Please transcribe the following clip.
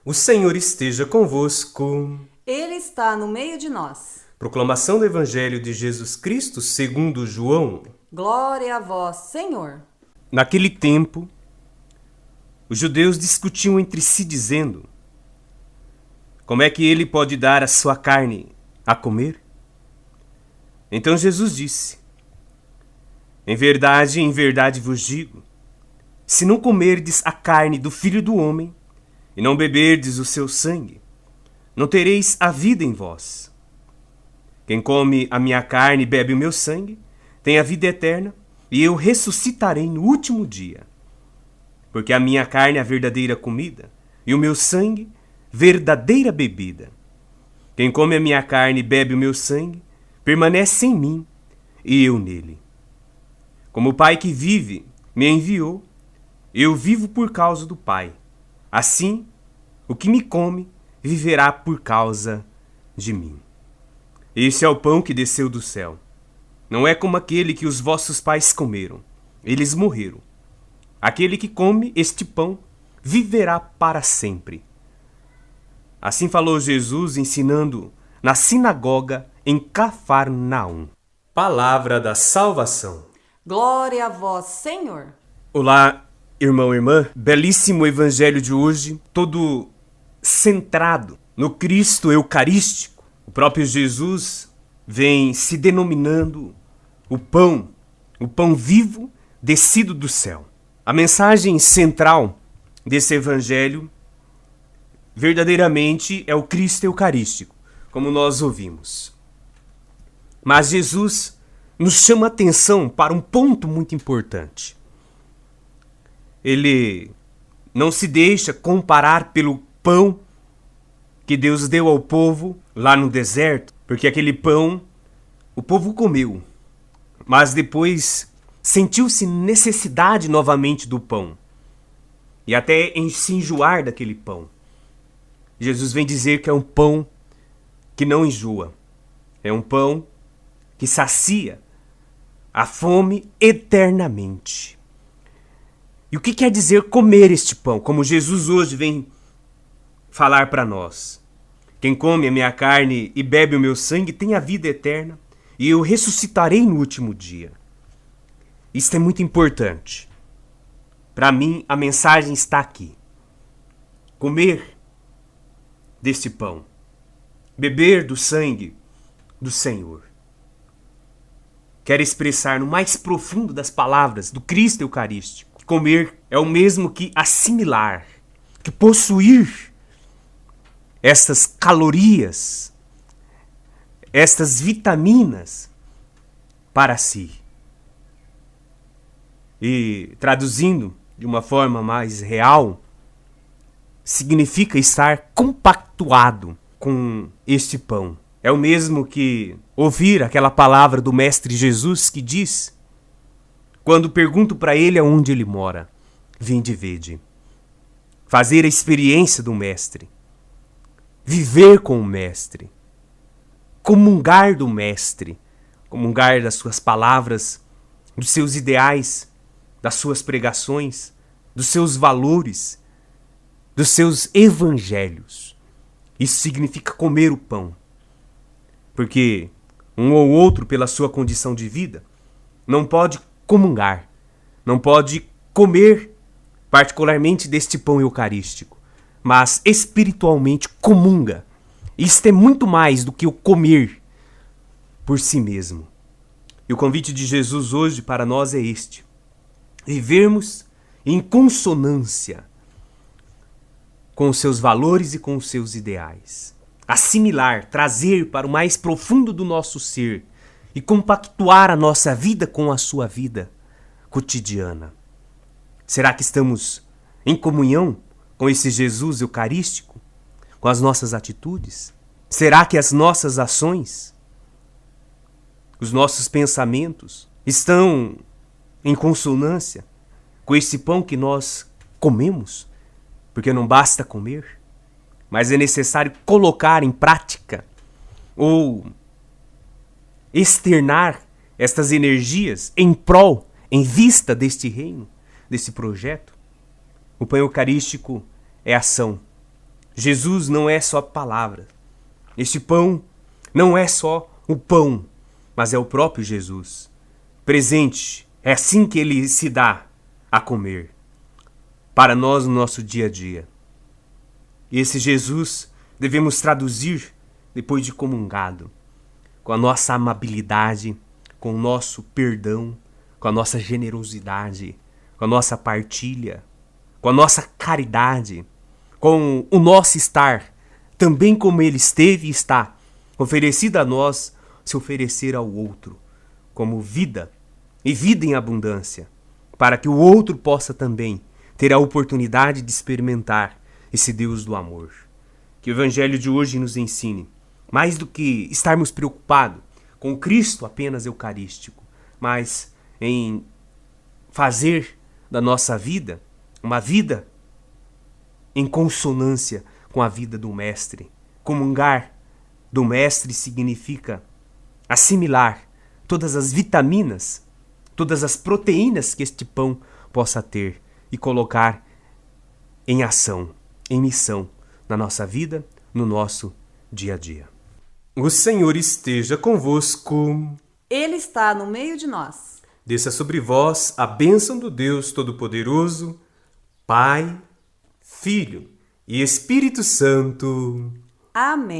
O Senhor esteja convosco. Ele está no meio de nós. Proclamação do Evangelho de Jesus Cristo segundo João. Glória a vós, Senhor. Naquele tempo, os judeus discutiam entre si, dizendo: como é que ele pode dar a sua carne a comer? Então Jesus disse: em verdade vos digo, se não comerdes a carne do Filho do Homem, e não beberdes o seu sangue, não tereis a vida em vós. Quem come a minha carne e bebe o meu sangue, tem a vida eterna, e eu ressuscitarei no último dia. Porque a minha carne é a verdadeira comida, e o meu sangue, verdadeira bebida. Quem come a minha carne e bebe o meu sangue, permanece em mim, e eu nele. Como o Pai que vive me enviou, eu vivo por causa do Pai. Assim, o que me come viverá por causa de mim. Este é o pão que desceu do céu. Não é como aquele que os vossos pais comeram. Eles morreram. Aquele que come este pão viverá para sempre. Assim falou Jesus, ensinando na sinagoga em Cafarnaum. Palavra da salvação. Glória a vós, Senhor. Olá, irmão e irmã. Belíssimo evangelho de hoje, todo centrado no Cristo Eucarístico. O próprio Jesus vem se denominando o pão vivo descido do céu. A mensagem central desse evangelho verdadeiramente é o Cristo Eucarístico, como nós ouvimos. Mas Jesus nos chama a atenção para um ponto muito importante. Ele não se deixa comparar pelo pão que Deus deu ao povo lá no deserto, porque aquele pão o povo comeu, mas depois sentiu-se necessidade novamente do pão e até em se enjoar daquele pão. Jesus vem dizer que é um pão que não enjoa, é um pão que sacia a fome eternamente. E o que quer dizer comer este pão? Como Jesus hoje vem falar para nós. Quem come a minha carne e bebe o meu sangue tem a vida eterna, e eu ressuscitarei no último dia. Isto é muito importante. Para mim, a mensagem está aqui. Comer deste pão, beber do sangue do Senhor. Quero expressar no mais profundo das palavras do Cristo Eucarístico. Comer é o mesmo que assimilar, que possuir estas calorias, estas vitaminas para si. E traduzindo de uma forma mais real, significa estar compactuado com este pão. É o mesmo que ouvir aquela palavra do Mestre Jesus que diz, quando pergunto para ele aonde ele mora: vinde e vede. Fazer a experiência do Mestre. Viver com o Mestre. Comungar do Mestre. Comungar das suas palavras, dos seus ideais, das suas pregações, dos seus valores, dos seus evangelhos. Isso significa comer o pão. Porque um ou outro, pela sua condição de vida, não pode comungar, não pode comer particularmente deste pão eucarístico, mas espiritualmente comunga. Isto é muito mais do que o comer por si mesmo. E o convite de Jesus hoje para nós é este: vivermos em consonância com os seus valores e com os seus ideais. Assimilar, trazer para o mais profundo do nosso ser e compactuar a nossa vida com a sua vida cotidiana. Será que estamos em comunhão com esse Jesus eucarístico? Com as nossas atitudes? Será que as nossas ações, os nossos pensamentos estão em consonância com esse pão que nós comemos? Porque não basta comer, mas é necessário colocar em prática ou externar estas energias em prol, em vista deste reino, desse projeto. O pão eucarístico é ação. Jesus não é só palavra. Este pão não é só o pão, mas é o próprio Jesus. Presente, é assim que ele se dá a comer para nós no nosso dia a dia. E esse Jesus devemos traduzir depois de comungado, com a nossa amabilidade, com o nosso perdão, com a nossa generosidade, com a nossa partilha, com a nossa caridade, com o nosso estar, também como ele esteve e está, oferecido a nós, se oferecer ao outro, como vida, e vida em abundância, para que o outro possa também ter a oportunidade de experimentar esse Deus do amor. Que o Evangelho de hoje nos ensine, mais do que estarmos preocupados com Cristo apenas eucarístico, mas em fazer da nossa vida uma vida em consonância com a vida do Mestre. Comungar do Mestre significa assimilar todas as vitaminas, todas as proteínas que este pão possa ter e colocar em ação, em missão, na nossa vida, no nosso dia a dia. O Senhor esteja convosco. Ele está no meio de nós. Desça sobre vós a bênção do Deus Todo-Poderoso, Pai, Filho e Espírito Santo. Amém.